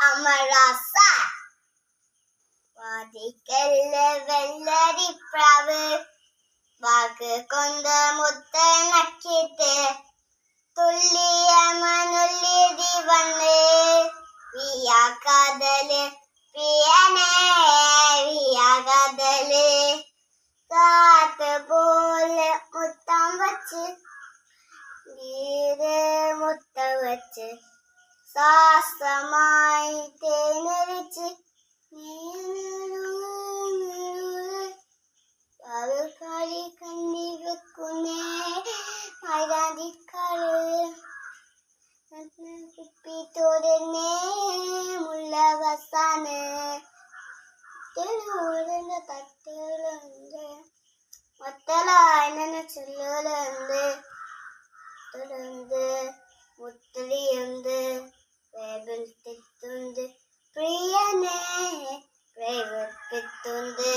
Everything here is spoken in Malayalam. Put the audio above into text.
അമറാസ വാദിക്കല്ല് വെള്ളരിപ്രാവ് വാക്ക് കൊണ്ട് മുത്തണക്കിട്ട് തുള്ളിയ മനുള്ളിരി വന്ന് വിയാകതല് പ്രിയനേ വിയാകതല് കാത്ത് പോലെ മുത്തം വച്ച് നീര് മുത്തം വച്ച് സാസമായി തേനരിച്ച് കളി കണ്ണി വെക്കുന്നേ മൈതാണ്ടിക്കാള് കുപ്പി തോരന്നേ മുള്ളവസാന് തട്ടുകളുണ്ട് മൊത്തലായനെ ചൊല്ലുകളുണ്ട് മുത്തടിയുണ്ട് വേബിൾ തെറ്റുണ്ട് പ്രിയനേ പ്രേമപ്പെട്ടുണ്ട്